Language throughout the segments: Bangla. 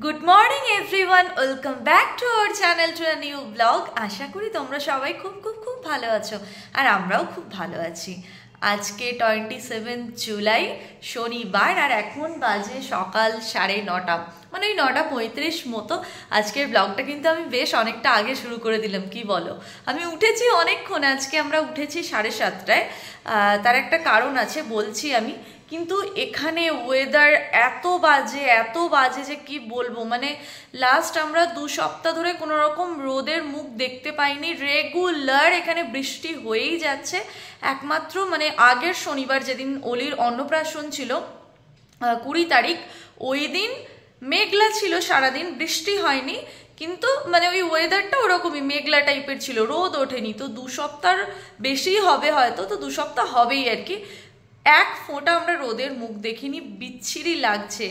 Good morning everyone, welcome back to our channel to a new blog. আশা করি তোমরা সবাই খুব খুব খুব ভালো আছো, আর আমরাও খুব ভালো আছি। আজকে 27 জুলাই শনিবার, আর এখন বাজে সকাল 9:30, মানে ওই 9:35 মতো। আজকের ব্লগটা কিন্তু আমি বেশ অনেকটা আগে শুরু করে দিলাম, কি বলো? আমি উঠেছি অনেকক্ষণ, আজকে আমরা উঠেছি 7:30টায়। তার একটা কারণ আছে, বলছি আমি। কিন্তু এখানে ওয়েদার এত বাজে যে কি বলবো, মানে লাস্ট আমরা 2 সপ্তাহ ধরে কোনো রকম রোদের মুখ দেখতে পাইনি। রেগুলার এখানে বৃষ্টি হয়েই যাচ্ছে। একমাত্র মানে আগের শনিবার যেদিন অলির অন্নপ্রাশন ছিল, 20 তারিখ, ওই দিন মেঘলা ছিল সারাদিন, বৃষ্টি হয়নি, কিন্তু মানে ওই ওয়েদারটা ওরকমই মেঘলা টাইপের ছিল, রোদ ওঠেনি। তো 2 সপ্তাহ বেশি হবে হয়তো, তো 2 সপ্তাহ হবেই আর কি। এক ফোঁটা আমরা রোদের মুখ দেখিনি, বিচ্ছিরি লাগছে।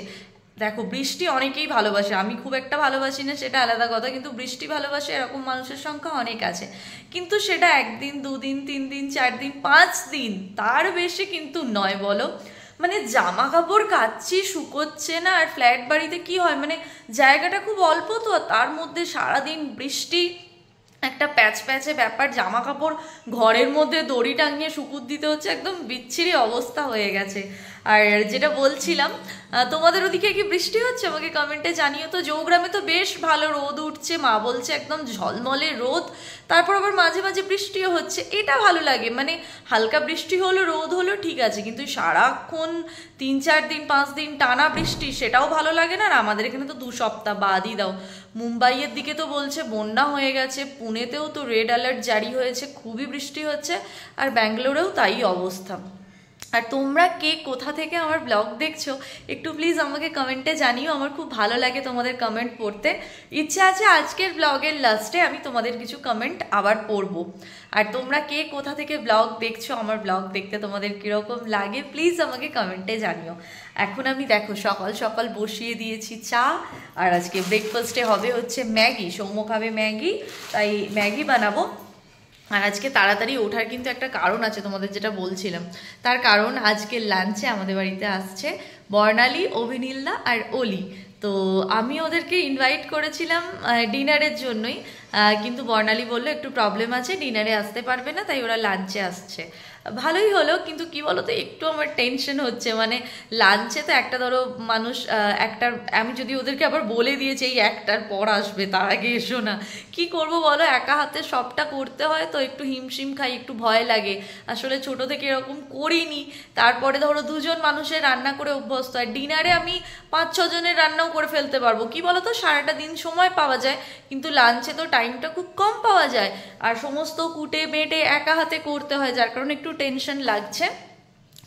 দেখো, বৃষ্টি অনেকেই ভালোবাসে, আমি খুব একটা ভালোবাসি না, সেটা আলাদা কথা, কিন্তু বৃষ্টি ভালোবাসে এরকম মানুষের সংখ্যা অনেক আছে। কিন্তু সেটা 1 দিন 2 দিন 3 দিন 4 দিন 5 দিন, তার বেশি কিন্তু নয়, বলো। মানে জামা কাপড় কাচ্ছি, শুকোচ্ছে না। আর ফ্ল্যাট বাড়িতে কি হয়, মানে জায়গাটা খুব অল্প, তো তার মধ্যে সারাদিন বৃষ্টি, একটা প্যাচ প্যাচে ব্যাপার, জামা কাপড় ঘরের মধ্যে দড়ি টাঙিয়ে শুকুর দিতে হচ্ছে, একদম বিচ্ছিরি অবস্থা হয়ে গেছে। আর যেটা বলছিলাম, তোমাদের ওদিকে কি বৃষ্টি হচ্ছে আমাকে কমেন্টে জানিও তো। জৌগ্রামে তো বেশ ভালো রোদ উঠছে, মা বলছে একদম ঝলমলে রোদ। তারপর আবার মাঝে মাঝে বৃষ্টিও হচ্ছে, এটা ভালো লাগে। মানে হালকা বৃষ্টি হলো, রোদ হলো, ঠিক আছে, কিন্তু সারাক্ষণ 3-4 দিন 5 দিন টানা বৃষ্টি, সেটাও ভালো লাগে না। আর আমাদের এখানে তো 2 সপ্তাহ বাদই দাও। মুম্বাইয়ের দিকে তো বলছে বন্যা হয়ে গেছে, পুনেতেও তো রেড অ্যালার্ট জারি হয়েছে, খুবই বৃষ্টি হচ্ছে, আর ব্যাঙ্গালোরেও তাই অবস্থা। আর তোমরা কে কোথা থেকে আমার ব্লগ দেখছো একটু প্লিজ আমাকে কমেন্টে জানিও, আমার খুব ভালো লাগে তোমাদের কমেন্ট পড়তে। ইচ্ছা আছে আজকের ব্লগের লাস্টে আমি তোমাদের কিছু কমেন্ট আবার পড়বো। আর তোমরা কে কোথা থেকে ব্লগ দেখছো, আমার ব্লগ দেখতে তোমাদের কীরকম লাগে প্লিজ আমাকে কমেন্টে জানিও। এখন আমি দেখো সকাল সকাল বসিয়ে দিয়েছি চা, আর আজকে ব্রেকফাস্টে হবে হচ্ছে ম্যাগি। সৌম্য খাবে ম্যাগি, তাই ম্যাগি বানাবো। আর আজকে তাড়াতাড়ি ওঠার কিন্তু একটা কারণ আছে, তোমাদের যেটা বলছিলাম, তার কারণ আজকে লাঞ্চে আমাদের বাড়িতে আসছে বর্ণালী, অভিনীলদা আর অলি। তো আমি ওদেরকে ইনভাইট করেছিলাম ডিনারের জন্যই, কিন্তু বর্ণালী বললো একটু প্রবলেম আছে, ডিনারে আসতে পারবে না, তাই ওরা লাঞ্চে আসছে। ভালোই হলো, কিন্তু কি বলো তো, একটু আমার টেনশন হচ্ছে। মানে লাঞ্চে তো একটা ধরো মানুষ একটার, আমি যদি ওদেরকে আবার বলে দিয়েছি এই 1টার পর আসবে, তার আগে এসো না, কি করব বলো? একা হাতে সবটা করতে হয়, তো একটু হিমশিম খাই, একটু ভয় লাগে। আসলে ছোট থেকে এরকম করিনি। তারপরে ধরো 2জন মানুষের রান্না করে অভ্যস্ত, আর ডিনারে আমি 5-6 জনের রান্নাও করে ফেলতে পারবো। কি বলো তো, সারাটা দিন সময় পাওয়া যায়, কিন্তু লাঞ্চে তো টাইমটা খুব কম পাওয়া যায়, আর সমস্ত কুটে বেটে একা হাতে করতে হয়, যার কারণে একটু টেনশন লাগছে।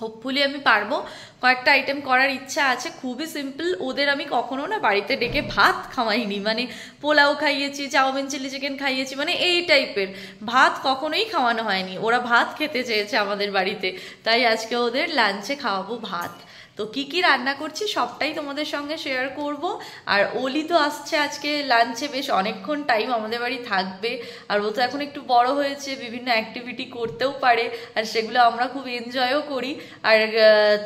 হোপফুলি আমি পারবো। কয়েকটা আইটেম করার ইচ্ছা আছে, খুবই সিম্পল। ওদের আমি কখনো না বাড়িতে ডেকে ভাত খাওয়াইনি, মানে পোলাও খাইয়েছি, চাউমিন চিলি চিকেন খাইয়েছি, মানে এই টাইপের ভাত কখনোই খাওয়ানো হয়নি। ওরা ভাত খেতে চেয়েছে আমাদের বাড়িতে, তাই আজকে ওদের লাঞ্চে খাওয়াবো ভাত। তো কি কি রান্না করছি সবটাই তোমাদের সঙ্গে শেয়ার করব। আর অলি তো আসছে আজকে লাঞ্চে, বেশ অনেকক্ষণ টাইম আমাদের বাড়ি থাকবে। আর ও তো এখন একটু বড় হয়েছে, বিভিন্ন অ্যাক্টিভিটি করতেও পারে, আর সেগুলো আমরা খুব এনজয়ও করি। আর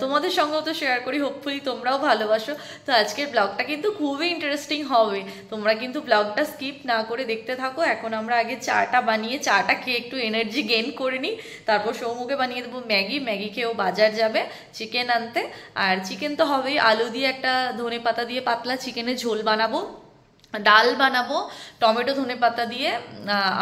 তোমাদের সঙ্গেও তো শেয়ার করি, হোপফুলি তোমরাও ভালোবাসো। তো আজকের ব্লগটা কিন্তু খুবই ইন্টারেস্টিং হবে, তোমরা কিন্তু ব্লগটা স্কিপ না করে দেখতে থাকো। এখন আমরা আগে চাটা বানিয়ে, চাটা খেয়ে একটু এনার্জি গেইন করে নিই, তারপর সৌমুকে বানিয়ে দেবো ম্যাগি। ম্যাগি খেয়েও বাজার যাবে চিকেন আনতে। আর চিকেন তো হবেই, আলু দিয়ে একটা ধনে পাতা দিয়ে পাতলা চিকেনের ঝোল বানাবো, ডাল বানাবো টমেটো ধনে পাতা দিয়ে,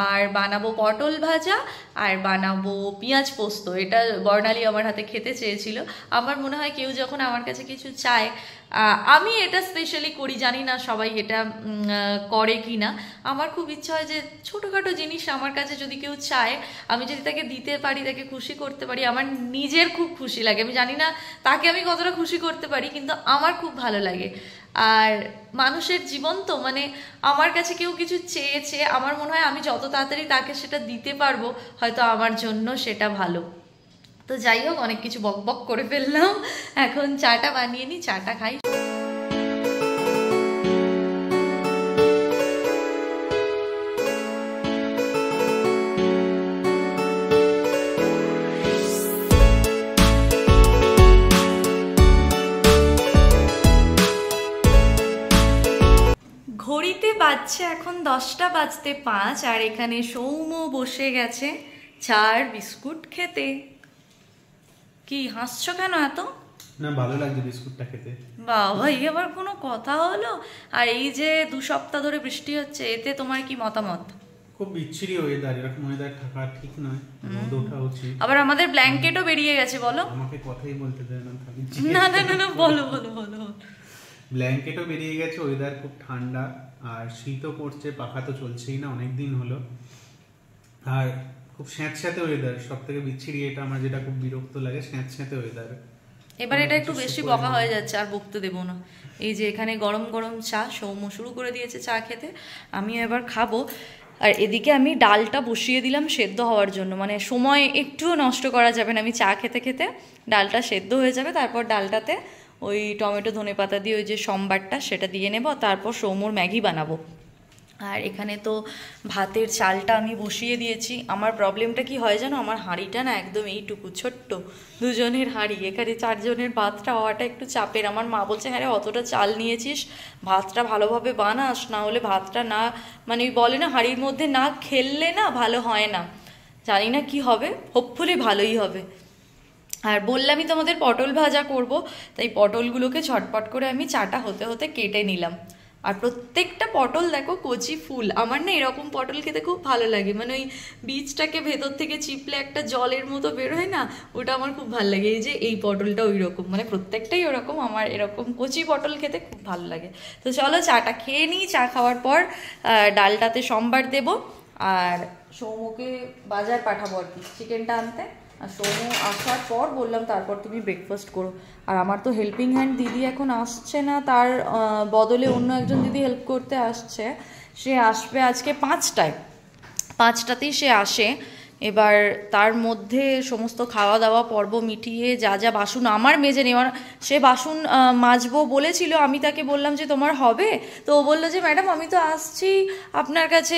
আর বানাবো পটল ভাজা, আর বানাবো পেঁয়াজ পোস্ত। এটা বর্ণালী আমার হাতে খেতে চেয়েছিল। আমার মনে হয় কেউ যখন আমার কাছে কিছু চায়, আমি এটা স্পেশালি করি, জানি না সবাই এটা করে কি না। আমার খুব ইচ্ছা হয় যে ছোটোখাটো জিনিস আমার কাছে যদি কেউ চায়, আমি যদি তাকে দিতে পারি, তাকে খুশি করতে পারি, আমার নিজের খুব খুশি লাগে। আমি জানি না তাকে আমি কতটা খুশি করতে পারি, কিন্তু আমার খুব ভালো লাগে। আর মানুষের জীবন তো, মানে আমার কাছে কেউ কিছু চেয়েছে, আমার মনে হয় আমি যত তাড়াতাড়ি তাকে সেটা দিতে পারবো, হয়তো আমার জন্য সেটা ভালো। তো যাই হোক, অনেক কিছু বক বক করে ফেললাম, এখন চাটা বানিয়ে নিই, চাটা খাই। ঘড়িতে বাজছে এখন 10টা বাজতে 5, আর এখানে সৌম বসে গেছে চা আর বিস্কুট খেতে। কি হাসছো কেন এত? না, ভালো লাগছে বিস্কুটটা খেতে। বাবা, এই আবার কোনো কথা হলো? আর এই যে 2 সপ্তাহ ধরে বৃষ্টি হচ্ছে, এতে তোমার কি মতামত? খুব বিচ্ছিরি ওয়েদার, এরকম ওয়েদার থাকা ঠিক নয়, রোদ ওঠা উচিত। আবার আমাদের ব্ল্যাঙ্কেটও বেরিয়ে গেছে, বলো। আমাকে কথাই বলতে দেয় না, খালি না না না না, বলো বলো বলো। ব্ল্যাঙ্কেটও বেরিয়ে গেছে, ওয়েদার খুব ঠান্ডা, আর শীতও পড়ছে, পাখা তো চলছেই না অনেক দিন হলো, আর খুব স্যাঁতস্যাঁতে ওয়েদার। সব থেকে বিচ্ছিরি এটা আমার, যেটা খুব বিরক্ত লাগে, স্যাঁতস্যাঁতে ওয়েদার। এবার এটা একটু বেশি বকা হয়ে যাচ্ছে, আর বকতে দেবো না। এই যে এখানে গরম গরম চা, সৌম্য শুরু করে দিয়েছে চা খেতে, আমিও এবার খাবো। আর এদিকে আমি ডালটা বসিয়ে দিলাম সেদ্ধ হওয়ার জন্য, মানে সময় একটুও নষ্ট করা যাবে না। আমি চা খেতে খেতে ডালটা সেদ্ধ হয়ে যাবে, তারপর ডালটাতে ওই টমেটো ধনেপাতা দিয়ে ওই যে সম্বারটা সেটা দিয়ে নেব, তারপর সৌম্যর ম্যাগি বানাবো। আর এখানে তো ভাতের চালটা আমি বসিয়ে দিয়েছি। আমার প্রবলেমটা কি হয় জানো, আমার হাঁড়িটা না একদম এইটুকু ছোট্ট, 2 জনের হাঁড়ি, এখানে 4 জনের ভাতটা হওয়াটা একটু চাপের। আমার মা বলছে, হ্যাঁ রে, অতটা চাল নিয়েছিস, ভাতটা ভালোভাবে বানাস, না হলে ভাতটা না, মানে বলে না হাঁড়ির মধ্যে না খেললে না ভালো হয় না। জানি না কি হবে, হোপফুলি ভালোই হবে। আর বললামই তোমাদের পটল ভাজা করব, তাই পটলগুলোকে ঝটপট করে আমি চাটা হতে হতে কেটে নিলাম। আর প্রত্যেকটা পটল দেখো কচি ফুল। আমার না এরকম পটল খেতে খুব ভালো লাগে, মানে ওই বীজটাকে ভেতর থেকে চিপলে একটা জলের মতো বেরোয় না, ওটা আমার খুব ভালো লাগে। এই যে এই পটলটা ওই রকম, মানে প্রত্যেকটাই ওরকম। আমার এরকম কচি পটল খেতে খুব ভালো লাগে। তো চলো চাটা খেয়ে নিই, চা খাওয়ার পর ডালটাতে সম্বার দেব, আর সৌমকে বাজার পাঠাবো আর কি, চিকেনটা আনতে। আর সৌম্য আসার পর বললাম তারপর তুমি ব্রেকফাস্ট করো। আর আমার তো হেল্পিং হ্যান্ড দিদি এখন আসছে না, তার বদলে অন্য একজন দিদি হেল্প করতে আসছে। সে আসবে আজকে 5টাতেই সে আসে। এবার তার মধ্যে সমস্ত খাওয়া দাওয়া পর্ব মিটিয়ে যা যা বাসন আমার মেজে নেওয়ার, সে বাসন মাজবো বলেছিল, আমি তাকে বললাম যে তোমার হবে? তো ও বললো যে ম্যাডাম আমি তো আসছি আপনার কাছে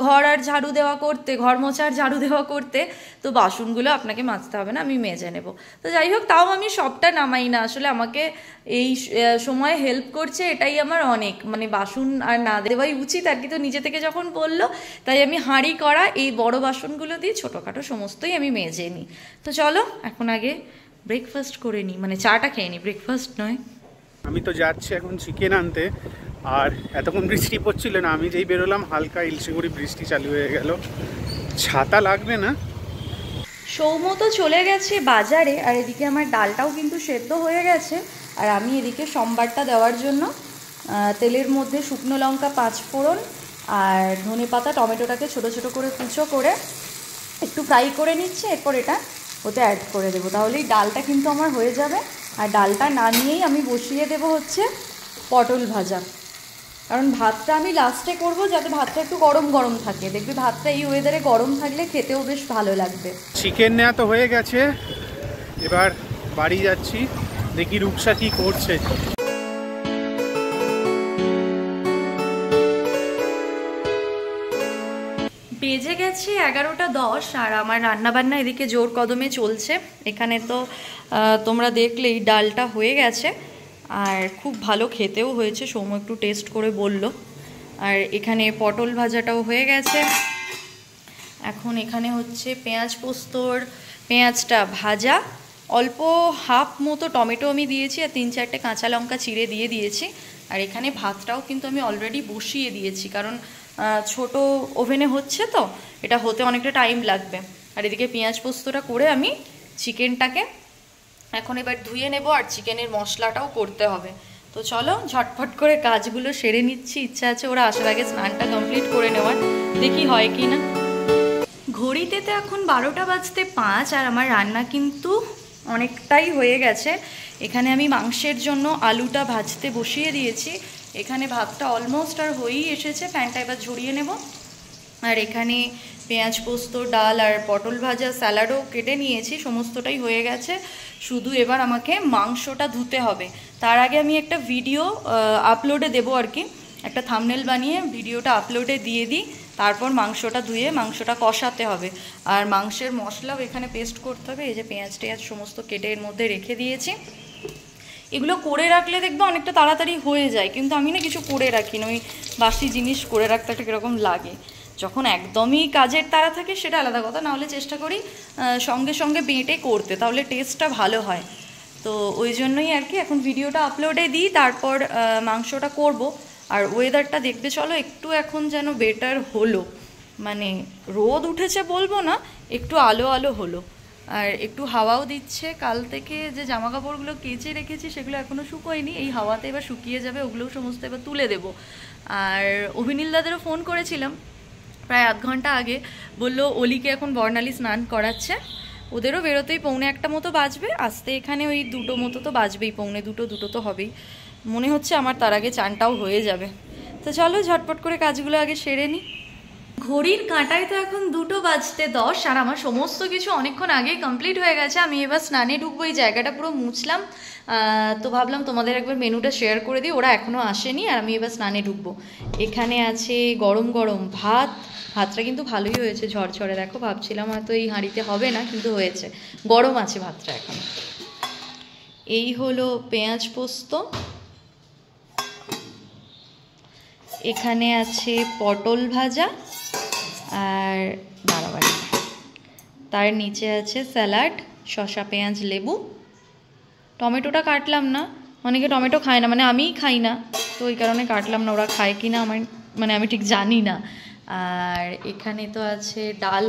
ঘর আর ঝাড়ু দেওয়া করতে, ঘর মোছা আর ঝাড়ু দেওয়া করতে, তো বাসনগুলো আপনাকে মাজতে হবে না, আমি মেজে নেব। তো যাই হোক, তাও আমি সবটা নামাই না, আসলে আমাকে এই সময় হেল্প করছে এটাই আমার অনেক, মানে বাসন আর না দেওয়াই উচিত আর কি। তো নিজে থেকে যখন বললো, তাই আমি হাঁড়ি করা এই বড় বাসনগুলো দিয়ে ছোটোখাটো সমস্তই আমি মেজে নিই। তো চলো এখন আগে ব্রেকফাস্ট করে নিই, মানে চাটা খেয়ে নিই, ব্রেকফাস্ট নয়। আমি তো যাচ্ছি এখন চিকেন আনতে, আর এতক্ষণ বৃষ্টি পড়ছিল না, আমি যেই বেরোলাম হালকা ইলশিগুড়ি বৃষ্টি চালু হয়ে গেল। ছাতা লাগবে না। সৌম্য তো চলে গেছে বাজারে, আর এদিকে আমার ডালটাও কিন্তু সেদ্ধ হয়ে গেছে। আর আমি এদিকে সম্বারটা দেওয়ার জন্য তেলের মধ্যে শুকনো লঙ্কা 5 ফোড়ন আর ধনেপাতা টমেটোটাকে ছোট ছোট করে কুচো করে একটু ফ্রাই করে নিচ্ছি, এরপর এটা ওতে অ্যাড করে দেবো, তাহলেই ডালটা কিন্তু আমার হয়ে যাবে। আর ডালটা নামিয়েই আমি বসিয়ে দেবো হচ্ছে পটল ভাজা, কারণ ভাতটা আমি লাস্টে করব, যাতে ভাতটা একটু গরম গরম থাকে। দেখবি ভাতটা এই ওয়েদারে গরম থাকলে খেতেও বেশ ভালো লাগবে। চিকেন নেওয়া তো হয়ে গেছে, এবার বাড়ি যাচ্ছি, দেখি রূপসা কি করছে। বেজে গেছে 11টা 10, আর আমার রান্নাবান্না এদিকে জোর কদমে চলছে। এখানে তো তোমরা দেখলেই ডালটা হয়ে গেছে, আর খুব ভালো খেতেও হয়েছে, সৌম্য একটু টেস্ট করে বলল। আর এখানে পটল ভাজাটাও হয়ে গেছে। এখন এখানে হচ্ছে পেঁয়াজ পোস্তর, পেঁয়াজটা ভাজা, অল্প হাফ মতো টমেটো আমি দিয়েছি, আর 3-4টে কাঁচা লঙ্কা চিড়ে দিয়ে দিয়েছি। আর এখানে ভাতটাও কিন্তু আমি অলরেডি বসিয়ে দিয়েছি, কারণ ছোট ওভেনে হচ্ছে তো, এটা হতে অনেকটা টাইম লাগবে। আর এদিকে পেঁয়াজ পোস্তটা করে আমি চিকেনটাকে এখন এবার ধুয়ে নেব, আর চিকেনের মশলাটাও করতে হবে। তো চলো ঝটফট করে কাজগুলো সেরে নিচ্ছি, ইচ্ছা আছে ওরা আসার আগে স্নানটা কমপ্লিট করে নেওয়ার, দেখি হয় কি না। ঘড়িতে তো এখন 12টা বাজতে 5, আর আমার রান্না কিন্তু অনেকটাই হয়ে গেছে। এখানে আমি মাংসের জন্য আলুটা ভাজতে বসিয়ে দিয়েছি। এখানে ভাতটা অলমোস্ট আর হয়েই এসেছে, ফ্যানটা এবার ঝরিয়ে নেব। আর এখানে পেঁয়াজ পোস্ত, ডাল আর পটল ভাজা, স্যালাডও কেটে নিয়েছি, সমস্তটাই হয়ে গেছে। শুধু এবার আমাকে মাংসটা ধুতে হবে। তার আগে আমি একটা ভিডিও আপলোডে দেবো আর কি, একটা থাম্বনেল বানিয়ে ভিডিওটা আপলোডে দিয়ে দিই, তারপর মাংসটা ধুয়ে মাংসটা কষাতে হবে। আর মাংসের মশলাও এখানে পেস্ট করতে হবে। এই যে পেঁয়াজ টেয়াজ সমস্ত কেটে এর মধ্যে রেখে দিয়েছি। এগুলো করে রাখলে দেখবে অনেকটা তাড়াতাড়ি হয়ে যায়, কিন্তু আমি না কিছু করে রাখি না, ওই বাসি জিনিস করে রাখতে একটা কীরকম লাগে। যখন একদমই কাজের তাড়া থাকে সেটা আলাদা কথা, নাহলে চেষ্টা করি সঙ্গে সঙ্গে বেটে করতে, তাহলে টেস্টটা ভালো হয়। তো ওই জন্যই আর কি এখন ভিডিওটা আপলোডে দিই, তারপর মাংসটা করব। আর ওয়েদারটা দেখবে চলো একটু এখন যেন বেটার হলো, মানে রোদ উঠেছে বলবো না, একটু আলো আলো হলো, আর একটু হাওয়াও দিচ্ছে। কাল থেকে যে জামা কাপড়গুলো কেচে রেখেছি সেগুলো এখনও শুকোয়নি, এই হাওয়াতে এবার শুকিয়ে যাবে, ওগুলোও সমস্ত এবার তুলে দেবো। আর অভিনীল দাদেরও ফোন করেছিলাম প্রায় আধ ঘন্টা আগে, বললো অলিকে এখন বর্ণালী স্নান করাচ্ছে, ওদেরও বেরোতেই 1:45 মতো বাজবে, আসতে এখানে ওই 2 মতো তো বাজবেই, 1:45 তো হবেই মনে হচ্ছে আমার, তার আগে চানটাও হয়ে যাবে। তো চলো ঝটপট করে কাজগুলো আগে সেরে নিই। ঘড়ির কাঁটায় তো এখন 2:10 আর আমার সমস্ত কিছু অনেকক্ষণ আগেই কমপ্লিট হয়ে গেছে। আমি এবার স্নানে ঢুকবো, এই জায়গাটা পুরো মুছলাম, তো ভাবলাম তোমাদের একবার মেনুটা শেয়ার করে দিই, ওরা এখনও আসেনি আর আমি এবার স্নানে ঢুকবো। এখানে আছে গরম গরম ভাত, ভাতটা কিন্তু ভালোই হয়েছে ঝরঝরে, দেখো ভাবছিলাম হয়তো এই হাঁড়িতে হবে না, কিন্তু হয়েছে, গরম আছে ভাতটা এখন। এই হলো পেঁয়াজ পোস্ত, এখানে আছে পটল ভাজা, আর বাড়াবাড়ি, তার নিচে আছে স্যালাড, শসা পেঁয়াজ লেবু, টমেটোটা কাটলাম না, অনেকে টমেটো খায় না, মানে আমিই খাই না, তো ওই কারণে কাটলাম না, ওরা খায় কি না আমার মানে আমি ঠিক জানি না। আর এখানে তো আছে ডাল,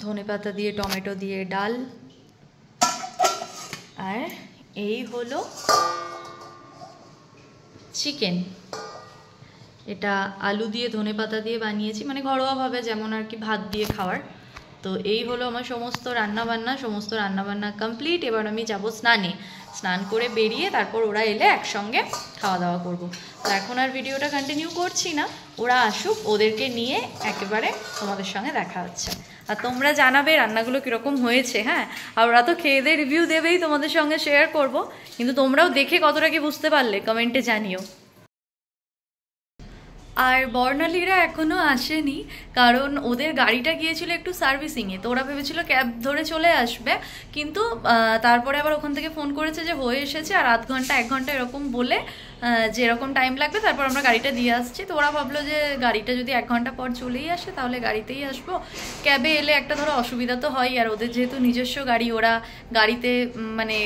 ধনেপাতা দিয়ে টমেটো দিয়ে ডাল, আর এই হলো চিকেন, এটা আলু দিয়ে ধনেপাতা দিয়ে বানিয়েছি, মানে ঘরোয়াভাবে যেমন আর কি ভাত দিয়ে খাওয়ার। তো এই হলো আমার সমস্ত রান্নাবান্না কমপ্লিট। এবার আমি যাব স্নানে, স্নান করে বেরিয়ে তারপর ওরা এলে একসঙ্গে খাওয়া দাওয়া করব। তো এখন আর ভিডিওটা কন্টিনিউ করছি না, ওরা আসুক, ওদেরকে নিয়ে একেবারে তোমাদের সঙ্গে দেখা হচ্ছে। আর তোমরা জানাবে রান্নাগুলো কীরকম হয়েছে, হ্যাঁ, আর ওরা তো খেয়ে দিয়ে রিভিউ দেবেই, তোমাদের সঙ্গে শেয়ার করব, কিন্তু তোমরাও দেখে কতটা কি বুঝতে পারলে কমেন্টে জানিও। আর বর্ণালীরা এখনও আসেনি, কারণ ওদের গাড়িটা গিয়েছিল একটু সার্ভিসিংয়ে, তো ওরা ভেবেছিল ক্যাব ধরে চলে আসবে, কিন্তু তারপরে আবার ওখান থেকে ফোন করেছে যে হয়ে এসেছে, আর আধ ঘন্টা 1 ঘন্টা এরকম বলে যে এরকম টাইম লাগবে, তারপর আমরা গাড়িটা দিয়ে আসছি। তো ওরা ভাবলো যে গাড়িটা যদি 1 ঘন্টা পর চলেই আসে তাহলে গাড়িতেই আসবো, ক্যাবে এলে একটা ধরো অসুবিধা তো হয়, আর ওদের যেহেতু নিজস্ব গাড়ি, ওরা গাড়িতে মানে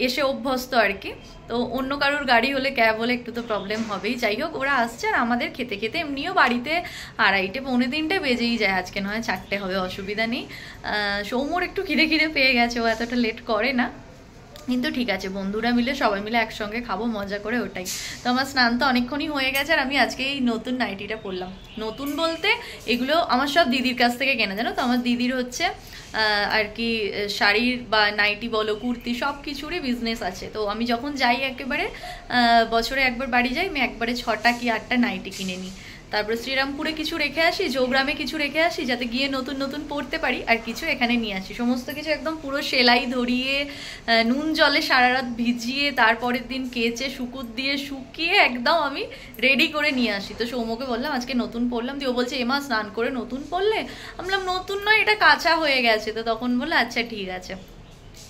এসে অভ্যস্ত আর কি, তো অন্য কারোর গাড়ি হলে ক্যাব হলে একটু তো প্রবলেম হবেই। যাই হোক ওরা আসছে, আর আমাদের খেতে খেতে এমনিও বাড়িতে 2:30 পৌনে 3টে বেজেই যায়, আজকে নয় 4টে হবে, অসুবিধা নেই। সৌম্যর একটু খিদে পেয়ে গেছে, ও এতটা লেট করে না, কিন্তু ঠিক আছে, বন্ধুরা মিলে সবাই মিলে একসঙ্গে খাবো মজা করে, ওটাই। তো আমার স্নান তো অনেকক্ষণই হয়ে গেছে, আর আমি আজকে এই নতুন নাইটিটা পরলাম। নতুন বলতে এগুলো আমার সব দিদির কাছ থেকে কেনা, জানো তো, আমার দিদির হচ্ছে আর কি শাড়ির বা নাইটি বলো কুর্তি সব কিছুরই বিজনেস আছে। তো আমি যখন যাই একেবারে বছরে একবার বাড়ি যাই, আমি একবারে 6টা কি 8টা নাইটি কিনে নিই, তারপরে শ্রীরামপুরে কিছু রেখে আসি, জৌগ্রামে কিছু রেখে আসি, যাতে গিয়ে নতুন নতুন পরতে পারি, আর কিছু এখানে নিয়ে আসি। সমস্ত কিছু একদম পুরো সেলাই ধরিয়ে নুন জলে সারা রাত ভিজিয়ে তারপরের দিন কেচে শুকুত দিয়ে শুকিয়ে একদম আমি রেডি করে নিয়ে আসি। তো সৌম্যকে বললাম আজকে নতুন পরলাম, দিয়ে ও বলছে এমা স্নান করে নতুন পরলে? আমি বললাম নতুন নয়, এটা কাঁচা হয়ে গেছে। তো তখন বললো আচ্ছা ঠিক আছে।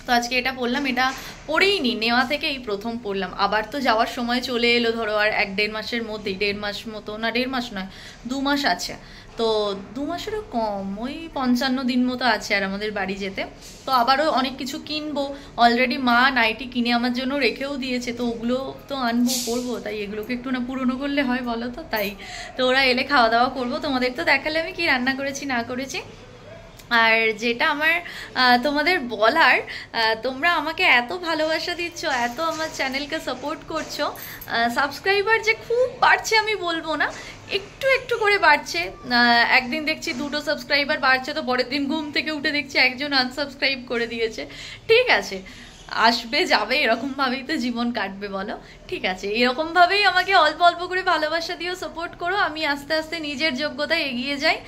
তো আজকে এটা পরলাম, এটা পরেই নি, নেওয়া থেকে এই প্রথম পরলাম। আবার তো যাওয়ার সময় চলে এলো, ধরো আর 1-1.5 মাসের মধ্যেই, 1.5 মাস মতো, না 1.5 মাস নয় 2 মাস আছে, তো 2 মাসেরও কম, ওই 55 দিন মতো আছে আর আমাদের বাড়ি যেতে। তো আবারও অনেক কিছু কিনবো, অলরেডি মা নাইটি কিনে আমার জন্য রেখেও দিয়েছে, তো ওগুলো তো আনবো করবো, তাই এগুলোকে একটু না পুরনো করলে হয় বলো তো, তাই। তো ওরা এলে খাওয়া দাওয়া করবো, তোমাদের তো দেখালে আমি কি রান্না করেছি না করেছি। আর যেটা আমার তোমাদের বলার, তোমরা আমাকে এত ভালোবাসা দিচ্ছ, এত আমার চ্যানেলকে সাপোর্ট করছো, সাবস্ক্রাইবার যে খুব বাড়ছে আমি বলবো না, একটু একটু করে বাড়ছে। একদিন দেখছি 2টো সাবস্ক্রাইবার বাড়ছে, তো পরের দিন ঘুম থেকে উঠে দেখছি একজন আনসাবস্ক্রাইব করে দিয়েছে। ঠিক আছে, আসবে যাবে, এরকমভাবেই তো জীবন কাটবে বলো, ঠিক আছে, এরকমভাবেই আমাকে অল্প অল্প করে ভালোবাসা দিয়েও সাপোর্ট করো, আমি আস্তে আস্তে নিজের যোগ্যতায় এগিয়ে যাই।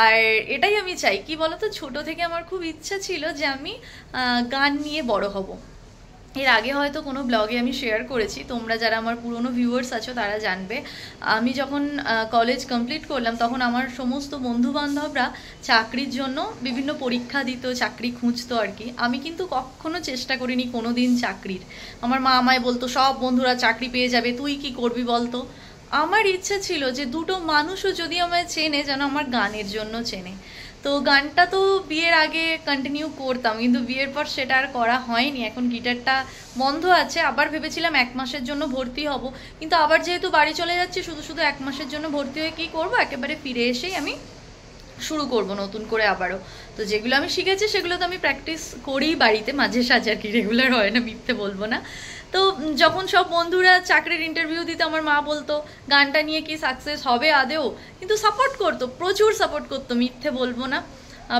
আর এটাই আমি চাই, কি বলতো, ছোট থেকে আমার খুব ইচ্ছা ছিল যে আমি গান নিয়ে বড় হব, এর আগে হয়তো কোনো ব্লগে আমি শেয়ার করেছি, তোমরা যারা আমার পুরনো ভিউয়ার্স আছো তারা জানবে। আমি যখন কলেজ কমপ্লিট করলাম তখন আমার সমস্ত বন্ধুবান্ধবরা চাকরির জন্য বিভিন্ন পরীক্ষা দিত, চাকরি খুঁজতো আর কি। আমি কিন্তু কখনো চেষ্টা করিনি কোনো দিন চাকরির। আমার মা আমায় বলতো সব বন্ধুরা চাকরি পেয়ে যাবে, তুই কি করবি বলতো। আমার ইচ্ছা ছিল যে দুটো মানুষও যদি আমায় চেনে যেন আমার গানের জন্য চেনে। তো গানটা তো বিয়ের আগে কন্টিনিউ করতাম, কিন্তু বিয়ের পর সেটা আর করা হয়নি। এখন গিটারটা বন্ধ আছে। আবার ভেবেছিলাম 1 মাসের জন্য ভর্তি হব, কিন্তু আবার যেহেতু বাড়ি চলে যাচ্ছি শুধু শুধু 1 মাসের জন্য ভর্তি হয়ে কী করবো, একেবারে ফিরে এসেই আমি শুরু করব নতুন করে আবারও। তো যেগুলো আমি শিখেছি সেগুলো তো আমি প্র্যাকটিস করি বাড়িতে মাঝে সাঝে আর কি, রেগুলার হয় না, মিথ্যে বলবো না। তো যখন সব বন্ধুরা চাকরির ইন্টারভিউ দিতে, আমার মা বলতো গানটা নিয়ে কি সাকসেস হবে আদেও, কিন্তু সাপোর্ট করতো, প্রচুর সাপোর্ট করতো, মিথ্যে বলবো না।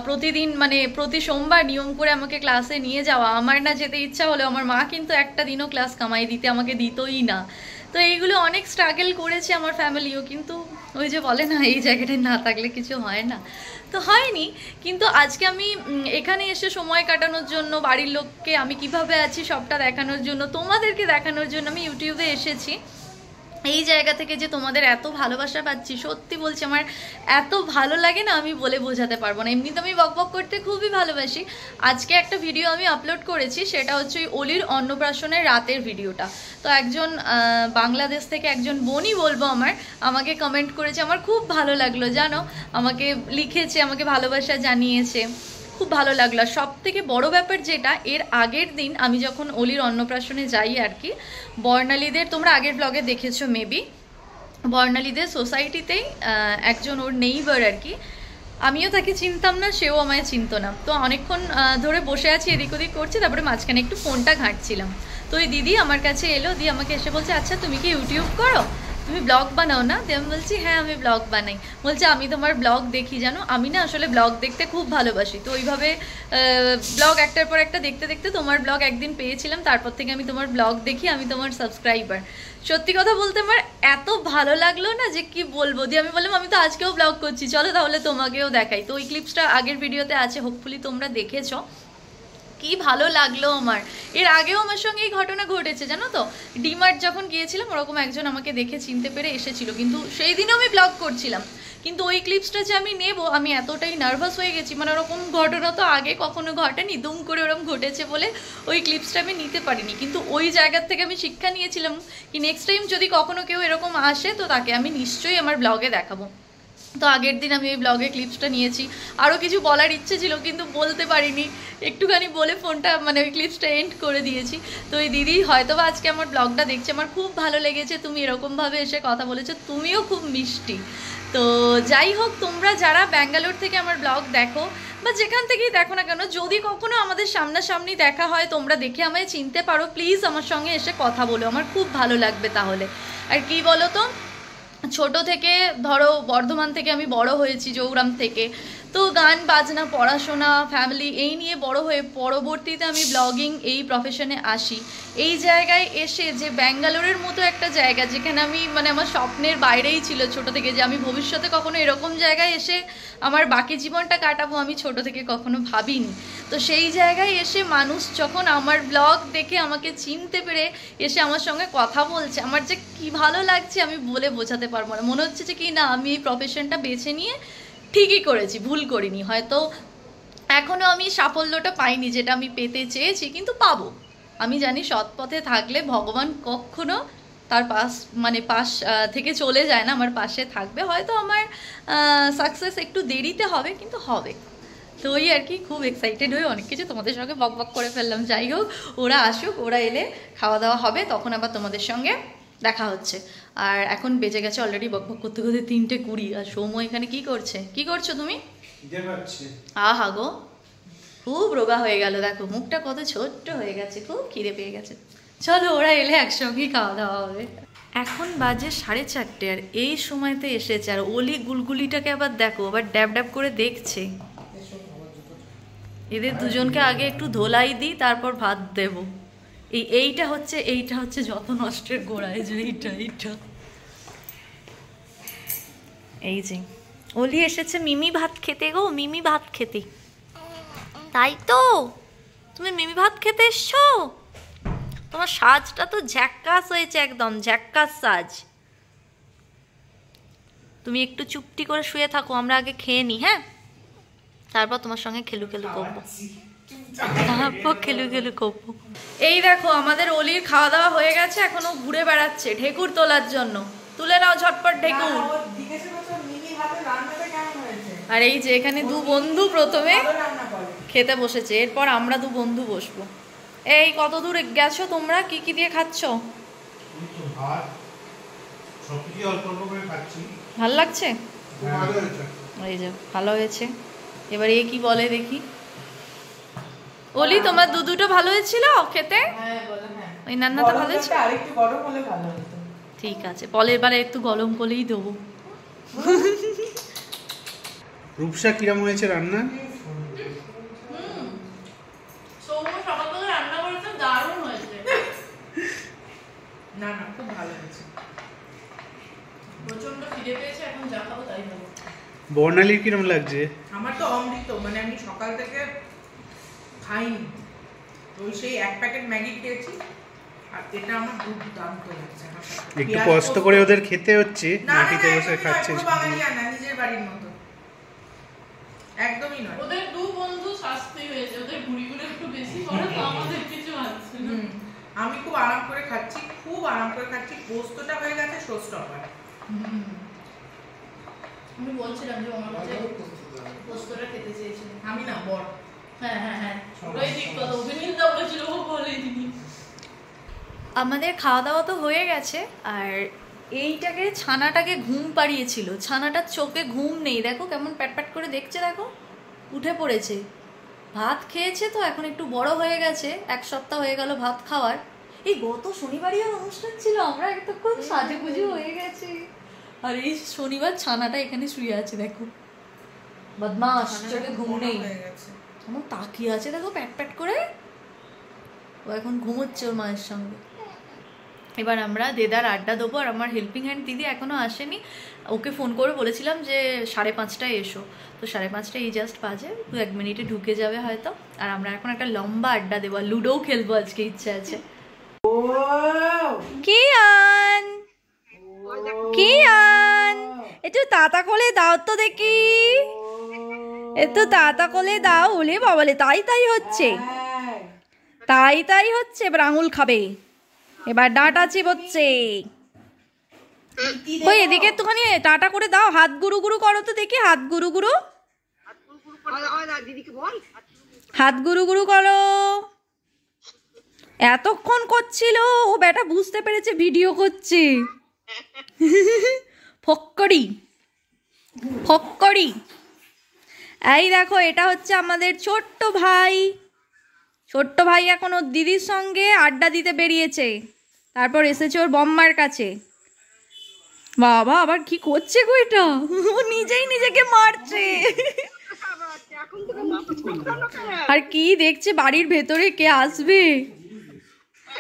প্রতিদিন মানে প্রতি সোমবার নিয়ম করে আমাকে ক্লাসে নিয়ে যাওয়া। আমার না যেতে ইচ্ছা হলেও আমার মা কিন্তু একটা দিনও ক্লাস কামাই দিতে আমাকে দিতই না। তো এইগুলো অনেক স্ট্রাগল করেছে আমার ফ্যামিলিও, কিন্তু ওই যে বলে না এই জায়গাটায় না থাকলে কিছু হয় না, তো হয়নি। কিন্তু আজকে আমি এখানে এসে সময় কাটানোর জন্য, বাড়ির লোককে আমি কিভাবে আছি সবটা দেখানোর জন্য, তোমাদেরকে দেখানোর জন্য আমি ইউটিউবে এসেছি। এই জায়গা থেকে যে তোমাদের এত ভালোবাসা পাচ্ছি, সত্যি বলছি আমার এত ভালো লাগে না, আমি বলে বোঝাতে পারবো না। এমনি তো আমি বকবক করতে খুবই ভালোবাসি। আজকে একটা ভিডিও আমি আপলোড করেছি, সেটা হচ্ছে ওই অলির অন্নপ্রাশনের রাতের ভিডিওটা। তো একজন বাংলাদেশ থেকে একজন বোনই বলবো আমাকে কমেন্ট করেছে, আমার খুব ভালো লাগলো জানো, আমাকে লিখেছে, আমাকে ভালোবাসা জানিয়েছে, খুব ভালো লাগলো। সব থেকে বড় ব্যাপার যেটা, এর আগের দিন আমি যখন অলির অন্নপ্রাশনে যাই আর কি, বর্ণালীদের, তোমরা আগের ব্লগে দেখেছো মেবি, বর্ণালীদের সোসাইটিতেই একজন ওর নেইবার আর কি, আমিও তাকে চিনতাম না, সেও আমায় চিনতো না। তো অনেকক্ষণ ধরে বসে আছি, এদিক ওদিক করছি, তারপরে মাঝখানে একটু ফোনটা ঘাঁটছিলাম। তো ওই দিদি আমার কাছে এলো, দিয়ে আমাকে এসে বলছে, আচ্ছা তুমি কি ইউটিউব করো, তুমি ব্লগ বানাও না? দিয়ে আমি বলছি হ্যাঁ আমি ব্লগ বানাই। বলছে আমি তোমার ব্লগ দেখি জানো, আমি না আসলে ব্লগ দেখতে খুব ভালোবাসি। তো ওইভাবে ব্লগ একটার পর একটা দেখতে দেখতে তোমার ব্লগ একদিন পেয়েছিলাম, তারপর থেকে আমি তোমার ব্লগ দেখি, আমি তোমার সাবস্ক্রাইবার। সত্যি কথা বলতে আমার এত ভালো লাগলো না যে কি বলবো। দিয়ে আমি বললাম আমি তো আজকেও ব্লগ করছি, চলো তাহলে তোমাকেও দেখাই। তো ওই ক্লিপসটা আগের ভিডিওতে আছে, হোপফুলি তোমরা দেখেছো। কি ভালো লাগলো আমার। এর আগেও আমার সঙ্গে এই ঘটনা ঘটেছে জানো তো, ডিমার্ট যখন গিয়েছিলাম ওরকম একজন আমাকে দেখে চিনতে পেরে এসেছিল, কিন্তু সেই দিনও আমি ব্লগ করছিলাম। কিন্তু ওই ক্লিপসটা যে আমি নেব, আমি এতটাই নার্ভাস হয়ে গেছি, মানে ওরকম ঘটনা তো আগে কখনো ঘটেনি, দুম করে ওরকম ঘটেছে বলে ওই ক্লিপসটা আমি নিতে পারিনি। কিন্তু ওই জায়গার থেকে আমি শিক্ষা নিয়েছিলাম কি নেক্সট টাইম যদি কখনো কেউ এরকম আসে তো তাকে আমি নিশ্চয়ই আমার ব্লগে দেখাবো। তো আগের দিন আমি এই ব্লগে ক্লিপসটা নিয়েছি। আরও কিছু বলার ইচ্ছে ছিল কিন্তু বলতে পারিনি, একটুখানি বলে ফোনটা মানে ওই ক্লিপসটা এন্ড করে দিয়েছি। তো এই দিদি হয়তো বা আজকে আমার ব্লগটা দেখছে, আমার খুব ভালো লেগেছে, তুমি এরকমভাবে এসে কথা বলেছো, তুমিও খুব মিষ্টি। তো যাই হোক, তোমরা যারা ব্যাঙ্গালোর থেকে আমার ব্লগ দেখো বা যেখান থেকেই দেখো না কেন, যদি কখনো আমাদের সামনাসামনি দেখা হয়, তোমরা দেখে আমায় চিনতে পারো, প্লিজ আমার সঙ্গে এসে কথা বলো, আমার খুব ভালো লাগবে তাহলে। আর কি বলো তো, ছোট থেকে ধরো বর্ধমান থেকে আমি বড় হয়েছি, জৌরাম থেকে, তো গান বাজনা পড়াশোনা ফ্যামিলি এই নিয়ে বড় হয়ে পরবর্তীতে আমি ব্লগিং এই প্রফেশনে আসি। এই জায়গায় এসে যে ব্যাঙ্গালোরের মতো একটা জায়গা, যেখানে আমি মানে আমার স্বপ্নের বাইরেই ছিল ছোট থেকে, যে আমি ভবিষ্যতে কখনো এরকম জায়গায় এসে আমার বাকি জীবনটা কাটাবো, আমি ছোট থেকে কখনো ভাবিনি। তো সেই জায়গায় এসে মানুষ যখন আমার ব্লগ দেখে আমাকে চিনতে পেরে এসে আমার সঙ্গে কথা বলছে, আমার যে কি ভালো লাগছে আমি বলে বোঝাতে পারবো না। মনে হচ্ছে যে কি না, আমি এই প্রফেশনটা বেছে নিয়ে ঠিকই করেছি, ভুল করিনি। হয়তো এখনও আমি সাফল্যটা পাইনি যেটা আমি পেতে চেয়েছি, কিন্তু পাবো। আমি জানি সৎ পথে থাকলে ভগবান কখনো তার পাশ থেকে চলে যায় না, আমার পাশে থাকবে। হয়তো আমার সাকসেস একটু দেরিতে হবে, কিন্তু হবে। তো ওই আর কি, খুব এক্সাইটেড হয়ে অনেক কিছু তোমাদের সঙ্গে বকবক করে ফেললাম। যাই হোক, ওরা আসুক, ওরা এলে খাওয়া দাওয়া হবে, তখন আবার তোমাদের সঙ্গে দেখা হচ্ছে। আর এখন বেজে গেছে অলরেডি বকবক করতে করতে 3:20। আর সৌম্য এখানে কি করছো তুমি? আহা গো, খুব রোগা হয়ে গেল, দেখো মুখটা কত ছোট্ট হয়ে গেছে, খুব খিদে পেয়ে গেছে। চলো ওরা এলে একসঙ্গেই খাওয়া দাওয়া হবে। এখন বাজে 4:30, আর এই সময়তে এসেছে। আর অলি গুলগুলিটাকে আবার দেখো, আবার ড্যাব ড্যাব করে দেখছে। এদের দুজনকে আগে একটু ধোলাই দিই, তারপর ভাত দেব। এইটা হচ্ছে যত নষ্টের গোড়া। এই যে এইটা এই যে অলি এসেছে মিমি ভাত খেতে গো, মিমি ভাত খেতে। তাই তো, তুমি মিমি ভাত খেতে এসছো? তোমার সাজটা তো ঝ্যাক্কাস হয়েছে, একদম ঝ্যাক্কাস সাজ। তুমি একটু চুপটি করে শুয়ে থাকো, আমরা আগে খেয়ে নিই, হ্যাঁ, তারপর তোমার সঙ্গে খেলু খেলু করবো, তারপর খেলু খেলু করবো। এই দেখো আমাদের অলির খাওয়া দাওয়া হয়ে গেছে, এখনো ঘুরে বেড়াচ্ছে ঢেকুর তোলার জন্য। তুলে নাও ঝটপট ঢেকুর। আর এই যে এখানে দু বন্ধু প্রথমে খেতে বসেছে, এরপর আমরা দু বন্ধু বসবো। এই কত দূর গেছো তোমরা, কি কি দিয়ে খাচ্ছ? ভাল লাগছে? এই যে ভালো হয়েছে। এবার এ কি বলে দেখি। অলি তোমার দুটো ভালো হয়েছিল খেতে? ওই রান্নাটা ভালো হয়েছে? ঠিক আছে, পরের বারে একটু গরম করেই দেবো। রূপসা কিরম হয়েছে রান্না? না না, খুব ভালো হয়েছে। প্রচন্ড খিদে পেয়েছে, এখন যা খাবো তাই খাবো। বর্ণালীর কিরম লাগছে? আমার তো অমৃত, মানে আমি সকাল থেকে খাইনি, ওই সেই এক প্যাকেট ম্যাগি খেয়েছি, আর এটা আমার দুর্দান্ত লাগছে। একটু কষ্ট করে ওদের খেতে হচ্ছে, মাটিতে বসে খাচ্ছে। নিজের বাড়ির মতো একদমই নয়। ওদের দু বন্ধু শাস্তি হয়েছে, ওদের ঘুরি ঘুরে একটু বেশি করে, তো আমাদের কিছু আছে না। আমি খুব আরাম করে খাচ্ছি, খুব আরাম করে খাচ্ছি। পোস্তটা হয়ে গেছে শোস্টপার। আমি বলছিলাম যে আমার কাছে পোস্তটা খেতে চেয়েছিলাম। আমি না, বড়। হ্যাঁ হ্যাঁ হ্যাঁ, ওই দিক কথা অভিনীত বলেছিল, ও বলেনি। আমাদের খাওয়া দাওয়া তো হয়ে গেছে, আর এইটাকে ছানাটাকে ঘুম পাড়িয়েছিল। ছানাটার চোখে ঘুম নেই, দেখো কেমন প্যাট প্যাট করে দেখছে, দেখো উঠে পড়েছে। ভাত খেয়েছে তো এখন একটু বড় হয়ে গেছে, 1 সপ্তাহ হয়ে গেল ভাত খাওয়ার। এই গত শনিবারই আর অনুষ্ঠান ছিল, আমরা এতক্ষণ সাজুগুজু হয়ে গেছে, আর এই শনিবার ছানাটা এখানে শুয়ে আছে, দেখো বদমাস, চোখে ঘুম নেই, আমার তাকিয়ে আছে দেখো প্যাট প্যাট করে। ও এখন ঘুমোচ্ছে ওর মায়ের সঙ্গে। এবার আমরা দেদার আড্ডা দেবো, আর আমার হেল্পিং হ্যান্ড দিদি এখনও আসেনি। ওকে ফোন করে বলেছিলাম যে 5:30টায় এসো, তো 5:30টায় এই জাস্ট বাজে, 2-1 মিনিটে ঢুকে যাবে হয়তো। আর আমরা এখন একটা লম্বা আড্ডা দেবো, আর লুডোও খেলবো আজকে, ইচ্ছে আছে। কিয়ান কিয়ান একটু তাতা কোলে দাও তো দেখি, একটু তাতা কোলে দাও। ওলে বাবালে, তাই তাই হচ্ছে, তাই তাই হচ্ছে। এবার আঙুল খাবে, এবার ডাঁটা চিবোচ্ছে। ওই এদিকে একটুখানি টাটা করে দাও, হাত গুরু গুরু করো তো দেখি, হাত গুরু গুরু, হাত গুরু গুরু করো। এতক্ষণ করছিল, ও বেটা বুঝতে পেরেছে ভিডিও করছে। ফক্কড়ি ফক্কড়ি। এই দেখো, এটা হচ্ছে আমাদের ছোট্ট ভাই। ছোট্ট ভাই এখন ওর দিদির সঙ্গে আড্ডা দিতে বেরিয়েছে, তারপর এসেছে ওর বম্মার কাছে। বাবা আবার কি করছে গো এটা, ও নিজেই নিজেকে মারছে। আর কি দেখছে বাড়ির ভেতরে কে আসবে।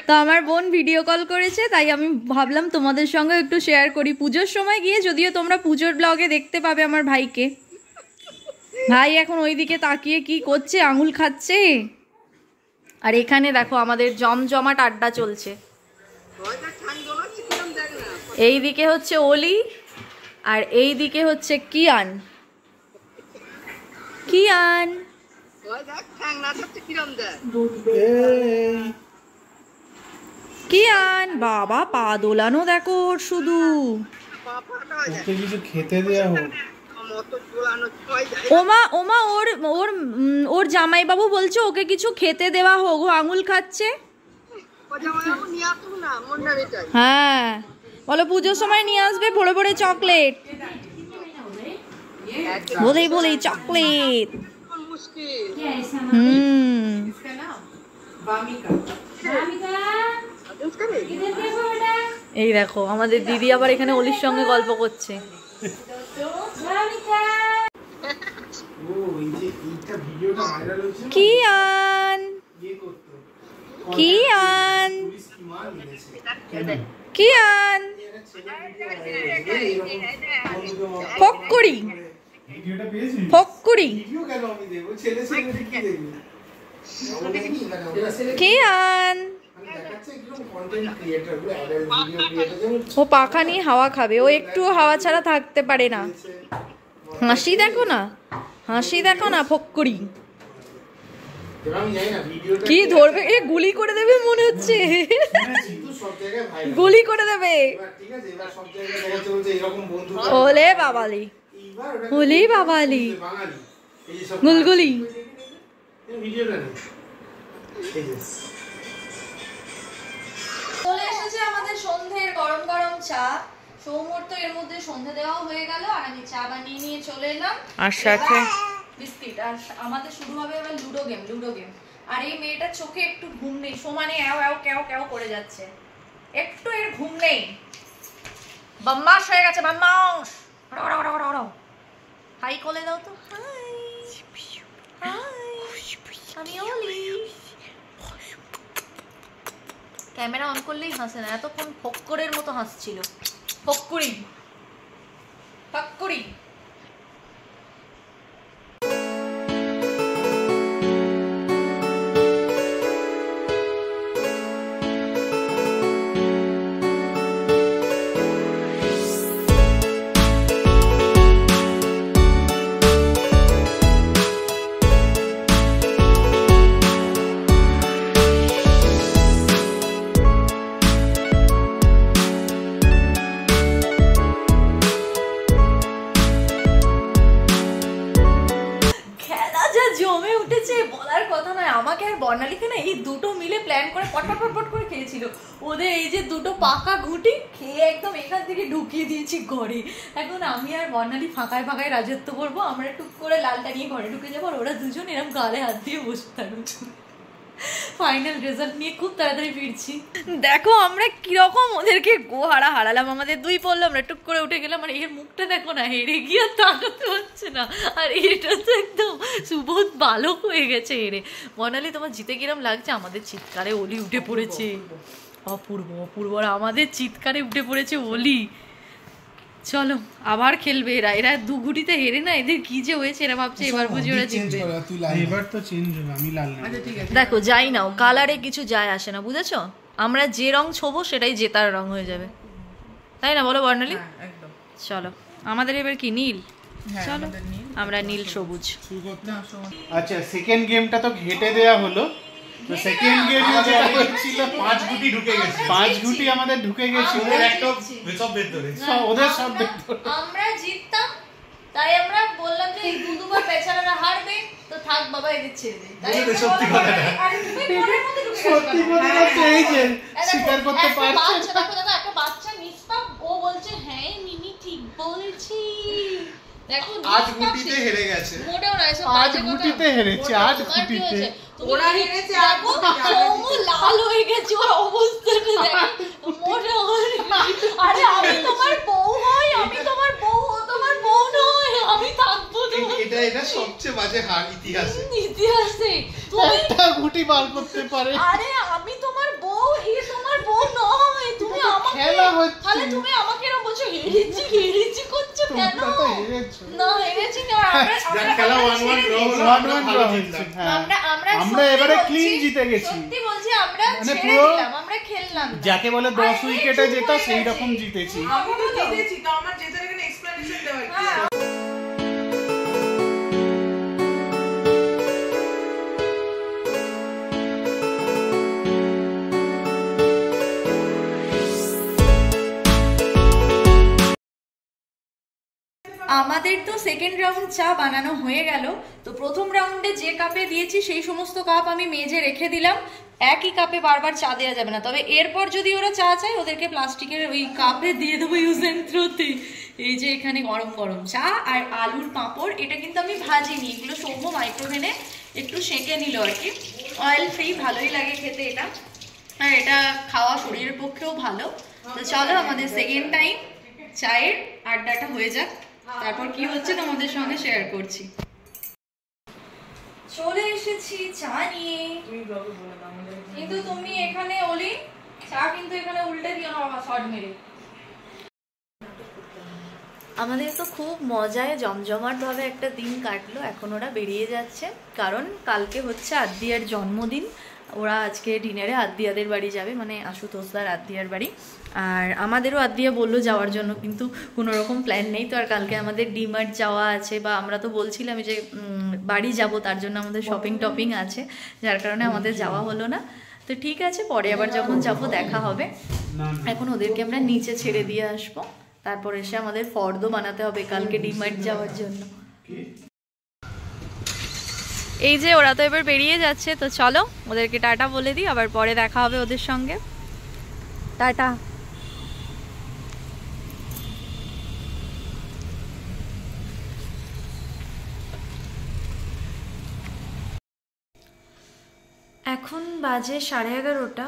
তো আমার বোন ভিডিও কল করেছে, তাই আমি ভাবলাম তোমাদের সঙ্গে একটু শেয়ার করি। পুজোর সময় গিয়ে, যদিও তোমরা পুজোর ব্লগে দেখতে পাবে আমার ভাইকে। ভাই এখন ওইদিকে তাকিয়ে কি করছে, আঙুল খাচ্ছে। আর এখানে দেখো আমাদের জমজমাট আড্ডা চলছে। এই দিকে হচ্ছে অলি, আর এই দিকে হচ্ছে কিয়ান। কিয়ান কিয়ান বাবা পা দোলানো দেখো ওর শুধু। কিছু খেতে দেয়া হোক। ওমা ওমা, ওর ওর ওর জামাইবাবু বলছে ওকে কিছু খেতে দেওয়া হোক, ও আঙুল খাচ্ছে। হ্যাঁ বলো, পুজোর সময় নিয়ে আসবে ভরে ভরে চকলেট, বলেই বলেই চকলেট। এই দেখো আমাদের দিদি আবার এখানে অলির সঙ্গে গল্প করছে। কিয়ান কিয়ান কিয়ান ফক্কুড়ি ফক্কুড়ি। কিয়ান ও পাখা নিয়ে হাওয়া খাবে, ও একটু হাওয়া ছাড়া থাকতে পারে না। হাসি দেখো না, হাসি দেখো না, ফক্করি কি ধরবে, এ গুলি করে দেবে মনে হচ্ছে, গুলি করে দেবে। ওলে বাবালি, ওলে বাবালি, গুলগুলি। চলে এসেছে আমাদের সন্ধ্যের গরম গরম চা। সৌমর তো এর মধ্যে সন্ধ্যে দেওয়া হয়ে গেল, আর আমি চা বানিয়ে নিয়ে চলে এলাম, আর সাথে বিস্কিট। আর আমাদের শুরু হবে এবার লুডো গেম, লুডো গেম। আর এই মেয়েটার চোখে একটু ঘুম নেই, সমানে এও এও কেও কেও করে যাচ্ছে, একটু এর ঘুম নেই, বদমাশ হয়ে গেছে, বদমাশ। হাই কোলে দাও তো, হাই হাই, আমি ওলি। ক্যামেরা অন করলেই হাসে না, এতক্ষণ ফক্করের মতো হাসছিল, ফক্করি ফক্করি। জমে উঠেছে বলার কথা নয়। আমাকে আর বর্ণালীকে না এই দুটো মিলে প্ল্যান করে পটপট করে খেয়েছিল। ওদের এই যে দুটো পাকা ঘুটি খেয়ে একদম এখান থেকে ঢুকিয়ে দিয়েছি ঘরে। এখন আমি আর বর্ণালী ফাঁকায় ফাঁকায় রাজত্ব করবো, আমরা টুক করে লালটা নিয়ে ঘরে ঢুকে যাবো, আর ওরা দুজন এরকম গালে হাত দিয়ে বসে থাকবে। ফাইনাল রেজাল্ট নিয়ে খুব তাড়াতাড়ি ফিরছি। দেখো আমরা কিরকম ওদেরকে গোহারা হারালাম, আমাদের দুই পড়লো, আমরা টুক করে উঠে গেলাম। আর এর মুখটা দেখো না, হেরে গিয়ে তাকাতে হচ্ছে না। আর এটা তো একদম সুবোধ বালক হয়ে গেছে হেরে। বর্ণালী তোমার জিতে কিরম লাগছে? আমাদের চিৎকারে ওলি উঠে পড়েছে, অপূর্ব অপূর্ব। আর আমাদের চিৎকারে উঠে পড়েছে ওলি। চলো আবার খেলবে এরা, এরা দু গুটিতে হেরে না, এদের কি যে হয়েছে, এরা ভাবছে এবার বুঝি ওরা জিতবে। এবার তো চেঞ্জ হবে, আমি লাল না। দেখো যাই নাও, কালারে কিছু যায় আসে না, বুঝেছো? আমরা যে রং ছোবো সেটাই জেতার রং হয়ে যাবে, তাই না বলো বর্ণালী? চলো আমাদের এবার কি নীল, চলো আমরা নীল সবুজ। আচ্ছা সেকেন্ড গেমটা তো ঘেটে দেয়া হলো। তো সেকেন্ড গেমে যেটা হচ্ছিল 5 গুটি ঢুকে গেছে, 5 গুটি আমাদের ঢুকে গেছে, ওদের একটা সব বের ধরে, ওদের সব বের ধরে আমরা জিততাম। তাই আমরা বললাম যে এই দুবার পেছাড়ারা হারবে, তো থাক বাবা এদের ছেড়ে দে। তাই সত্যি কথা না, আরে তুমি মনের মধ্যে ঢুকে গেছো, সত্যি কথা না, এই যে স্বীকার করতে পারছে। দেখো দেখো একটা বাচ্চা নিষ্পাপ, ও বলছে হ্যাঁ মিনি ঠিক বলছি। দেখো 8 গুটিতে হেরে গেছে, মোটেও না, এসব 8 গুটিতে হেরেছে, 8 গুটিতে ওরা হেরেছে। দেখো ও লাল হয়ে গেছে, ওর অবস্থাটা দেখো, মোটেও না। আরে আমি তোমার বউ হই, আমি তোমার বউ, ও তোমার বউ নয়, আমি থাকবো তোমার। এটা সবচেয়ে বাজে হার ইতিহাসে, ইতিহাসে। তুমি একটা গুটি বার করতে পারে। আরে আমি তোমার বউ, এ তোমার বউ নয়, তুমি আমাকে খেলা হচ্ছে, তাহলে তুমি আমাকে এরকম বলছো হেরেছি করছো কেন? তোমরা তো হেরেছো না, হেরেছি না, আমরা খেলা 1-1 ড্র হলো, 1-1 ড্র হচ্ছে। হ্যাঁ আমরা এবারে ক্লিন জিতে গেছি, সত্যি বলছি, আমরা মানে ছেড়ে পুরো দিলাম, আমরা খেললাম না। যাকে বলে 10 উইকেটে জেতা সেই রকম জিতেছি। আমি তো জিতেছি, তো আমার জেতার এখানে এক্সপ্লেনেশন দেওয়ার কি আছে? আমাদের তো সেকেন্ড রাউন্ড চা বানানো হয়ে গেল। তো প্রথম রাউন্ডে যে কাপে দিয়েছি সেই সমস্ত কাপ আমি মেজে রেখে দিলাম, একই কাপে বারবার চা দেওয়া যাবে না। তবে এরপর যদি ওরা চা চায় ওদেরকে প্লাস্টিকের ওই কাপে দিয়ে দেবো ইউজ অ্যান্ড থ্রোতে। এই যে এখানে গরম গরম চা আর আলুর পাঁপড়, এটা কিন্তু আমি ভাজিনি, এগুলো সৌম্য মাইক্রোওভেনে একটু সেঁকে নিল আর কি, অয়েল ফ্রি, ভালোই লাগে খেতে এটা, আর এটা খাওয়া শরীরের পক্ষেও ভালো। তো চলো আমাদের সেকেন্ড টাইম চায়ের আড্ডাটা হয়ে যাক, তারপর কি হচ্ছে তোমাদের সঙ্গে শেয়ার করছি। চলে এসেছি চা নিয়ে, কিন্তু তুমি এখানে ওলি চা কিন্তু এখানে উল্টে দিও না বাবা, শর্ট মেরে। আমাদের তো খুব মজায় জমজমাটভাবে একটা দিন কাটলো। এখন ওরা বেরিয়ে যাচ্ছে, কারণ কালকে হচ্ছে আদ্দিয়ার জন্মদিন। ওরা আজকে ডিনারে আদ্দিয়াদের বাড়ি যাবে, মানে আশুতোষদার আদ্দিয়ার বাড়ি। আর আমাদেরও আদ্দিয়া বললো যাওয়ার জন্য, কিন্তু কোনো রকম প্ল্যান নেই। তো আর কালকে আমাদের ডিমার্ট যাওয়া আছে, বা আমরা তো বলছিলাম যে বাড়ি যাব, তার জন্য আমাদের শপিং টপিং আছে, যার কারণে আমাদের যাওয়া হলো না। তো ঠিক আছে, পরে আবার যখন যাবো দেখা হবে। এখন ওদেরকে আমরা নিচে ছেড়ে দিয়ে আসবো, তারপর এসে আমাদের ফর্দ বানাতে হবে কালকে ডিমার্ট যাওয়ার জন্য। এই যে ওরা তো এবার বেরিয়ে যাচ্ছে, তো চলো ওদেরকে টাটা বলে দিই, আবার পরে দেখা হবে ওদের সঙ্গে। টাটা। এখন বাজে 11:30,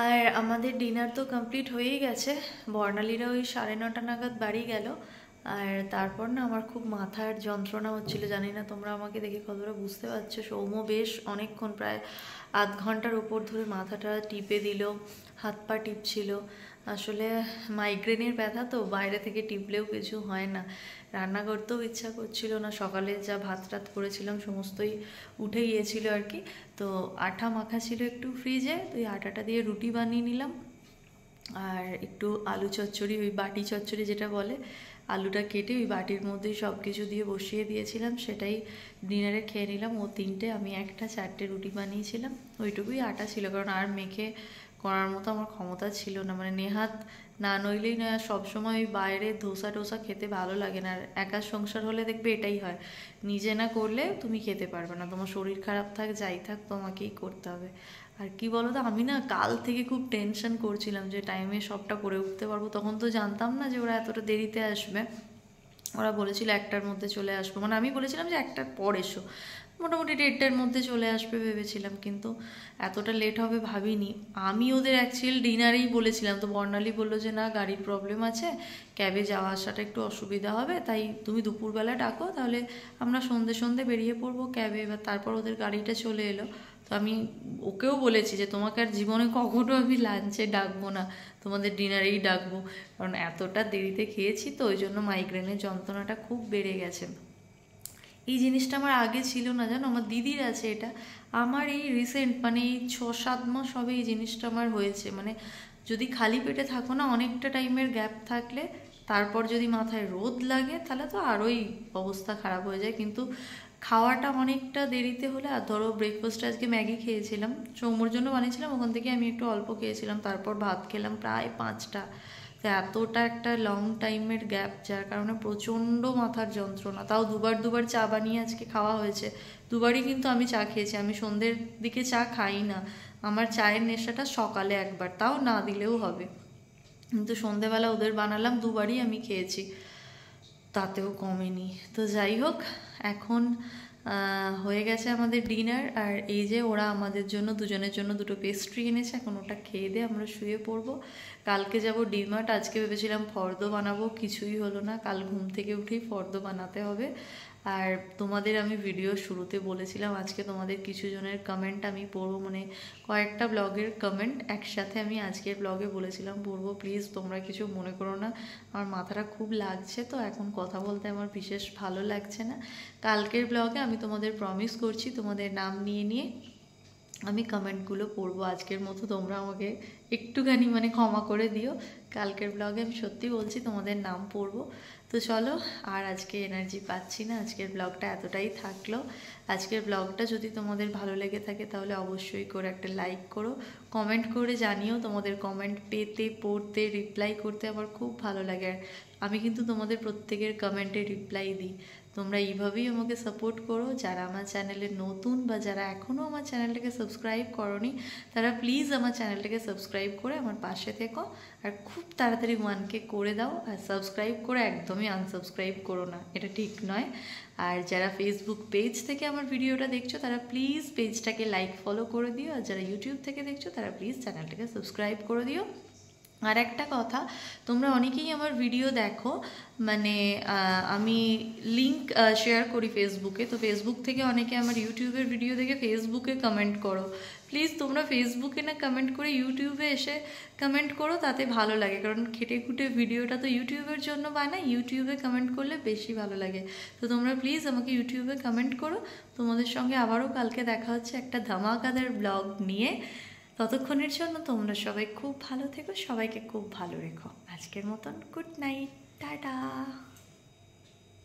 আর আমাদের ডিনার তো কমপ্লিট হয়েই গেছে। বর্ণালীরা ওই 9:30 নাগাদ বাড়ি গেল। আর তারপর না আমার খুব মাথার যন্ত্রণা হচ্ছিল, জানি না তোমরা আমাকে দেখে কতটা বুঝতে পারছো। সৌম্য বেশ অনেকক্ষণ, প্রায় আধ ঘন্টার ওপর ধরে মাথাটা টিপে দিল, হাত পা টিপছিল। আসলে মাইগ্রেনের ব্যথা তো, বাইরে থেকে টিপলেও কিছু হয় না। রান্না করতেও ইচ্ছা করছিল না, সকালে যা ভাত টাত করেছিলাম সমস্তই উঠে গিয়েছিল আর কি। তো আটা মাখা ছিল একটু ফ্রিজে, তো এই আটাটা দিয়ে রুটি বানিয়ে নিলাম। আর একটু আলু চচ্চড়ি, ওই বাটি চচ্চড়ি যেটা বলে, আলুটা কেটে ওই বাটির মধ্যেই সব কিছু দিয়ে বসিয়ে দিয়েছিলাম, সেটাই ডিনারে খেয়ে নিলাম। ও 3টে, আমি 1টা, 4টে রুটি বানিয়েছিলাম। ওইটুকুই আটা ছিল, কারণ আর মেখে করার মতো আমার ক্ষমতা ছিল না। মানে নেহাত না নইলেই না, সবসময় ওই বাইরে ধোসা টোসা খেতে ভালো লাগে না। আর একা সংসার হলে দেখবে এটাই হয়, নিজে না করলে তুমি খেতে পারবে না, তোমার শরীর খারাপ থাক যাই থাক তোমাকেই করতে হবে। আর কি বলো তো, আমি না কাল থেকে খুব টেনশন করছিলাম যে টাইমে সবটা করে উঠতে পারবো। তখন তো জানতাম না যে ওরা এতটা দেরিতে আসবে। ওরা বলেছিল 1টার মধ্যে চলে আসবো, মানে আমি বলেছিলাম যে 1টার পর এসো, মোটামুটি 1:30টার মধ্যে চলে আসবে ভেবেছিলাম, কিন্তু এতটা লেট হবে ভাবিনি। আমি ওদের অ্যাকচুয়াল ডিনারেই বলেছিলাম, তো বর্ণালী বললো যে না, গাড়ির প্রবলেম আছে, ক্যাবে যাওয়া আসাটা একটু অসুবিধা হবে, তাই তুমি দুপুরবেলা ডাকো, তাহলে আমরা সন্ধে সন্ধে বেরিয়ে পড়বো ক্যাবে। এবার তারপর ওদের গাড়িটা চলে এলো। তো আমি ওকেও বলেছি যে তোমাকে আর জীবনে কখনো আমি লাঞ্চে ডাকবো না, তোমাদের ডিনারেই ডাকবো, কারণ এতটা দেরিতে খেয়েছি তো, ওই জন্য মাইগ্রেনের যন্ত্রণাটা খুব বেড়ে গেছে। এই জিনিসটা আমার আগে ছিল না জানো, আমার দিদির আছে এটা, আমার এই রিসেন্ট মানে এই 6-7 মাস হবে এই জিনিসটা আমার হয়েছে। মানে যদি খালি পেটে থাকো না, অনেকটা টাইমের গ্যাপ থাকলে, তারপর যদি মাথায় রোদ লাগে, তাহলে তো আরোই অবস্থা খারাপ হয়ে যায়। কিন্তু খাওয়াটা অনেকটা দেরিতে হলে, আর ধরো ব্রেকফাস্টে আজকে ম্যাগি খেয়েছিলাম, সৌম্যর জন্য বানিয়েছিলাম, ওখান থেকে আমি একটু অল্প খেয়েছিলাম, তারপর ভাত খেলাম প্রায় 5টা। তো এতটা একটা লং টাইমের গ্যাপ, যার কারণে প্রচণ্ড মাথার যন্ত্রণা। তাও দুবার চা বানিয়ে আজকে খাওয়া হয়েছে, দুবারই কিন্তু আমি চা খেয়েছি। আমি সন্ধ্যের দিকে চা খাই না, আমার চায়ের নেশাটা সকালে একবার, তাও না দিলেও হবে, কিন্তু সন্ধেবেলা ওদের বানালাম, দুবারই আমি খেয়েছি, তাতেও কমেনি। তো যাই হোক, এখন হয়ে গেছে আমাদের ডিনার। আর এই যে ওরা আমাদের জন্য, দুজনের জন্য 2টো পেস্ট্রি এনেছে, এখন ওটা খেয়ে দিয়ে আমরা শুয়ে পড়বো। কালকে যাব ডিমার্ট, আজকে ভেবেছিলাম ফর্দ বানাবো, কিছুই হলো না। কাল ঘুম থেকে উঠেই ফর্দ বানাতে হবে। আর তোমাদের আমি ভিডিও শুরুতে বলেছিলাম আজকে তোমাদের কিছু জনের কমেন্ট আমি পড়বো, মানে কয়েকটা ব্লগের কমেন্ট একসাথে আমি আজকের ব্লগে বলেছিলাম পড়বো। প্লিজ তোমরা কিছু মনে করো না, আমার মাথাটা খুব লাগছে, তো এখন কথা বলতে আমার বিশেষ ভালো লাগছে না। কালকের ব্লগে আমি তোমাদের প্রমিস করছি তোমাদের নাম নিয়ে নিয়ে আমি কমেন্টগুলো পড়বো। আজকের মতো তোমরা আমাকে একটুখানি মানে ক্ষমা করে দিও, কালকের ব্লগে আমি সত্যি বলছি তোমাদের নাম পড়বো। তো চলো, আর আজকে এনার্জি পাচ্ছি না, আজকের ব্লগটা এতটাই থাকলো। আজকের ব্লগটা যদি তোমাদের ভালো লেগে থাকে তাহলে অবশ্যই করে একটা লাইক করো, কমেন্ট করে জানিও। তোমাদের কমেন্ট পেতে, পড়তে, রিপ্লাই করতে আমার খুব ভালো লাগে। আর আমি কিন্তু তোমাদের প্রত্যেকের কমেন্টে রিপ্লাই দিই। তোমরা এইভাবেই আমাকে সাপোর্ট করো। যারা আমার চ্যানেলে নতুন বা যারা এখনও আমার চ্যানেলটাকে সাবস্ক্রাইব করোনি, তারা প্লিজ আমার চ্যানেলটাকে সাবস্ক্রাইব করে আমার পাশে থেকো। আর খুব তাড়াতাড়ি 1K করে দাও। আর সাবস্ক্রাইব করে একদমই আনসাবস্ক্রাইব করো না, এটা ঠিক নয়। আর যারা ফেসবুক পেজ থেকে আমার ভিডিওটা দেখছো, তারা প্লিজ পেজটাকে লাইক ফলো করে দিও। আর যারা ইউটিউব থেকে দেখছো, তারা প্লিজ চ্যানেলটাকে সাবস্ক্রাইব করে দিও। আর একটা কথা, তোমরা অনেকেই আমার ভিডিও দেখো, মানে আমি লিংক শেয়ার করি ফেসবুকে, তো ফেসবুক থেকে অনেকে আমার ইউটিউবের ভিডিও দেখে ফেসবুকে কমেন্ট করো। প্লিজ তোমরা ফেসবুকে না কমেন্ট করে ইউটিউবে এসে কমেন্ট করো, তাতে ভালো লাগে, কারণ খেটে খুঁটে ভিডিওটা তো ইউটিউবের জন্য বানাই, ইউটিউবে কমেন্ট করলে বেশি ভালো লাগে। তো তোমরা প্লিজ আমাকে ইউটিউবে কমেন্ট করো। তোমাদের সঙ্গে আবারও কালকে দেখা হচ্ছে একটা ধামাকাদার ব্লগ নিয়ে। ততক্ষণের জন্য তোমরা সবাই খুব ভালো থেকো, সবাইকে খুব ভালো রেখো। আজকের মতন গুড নাইট, টাটা।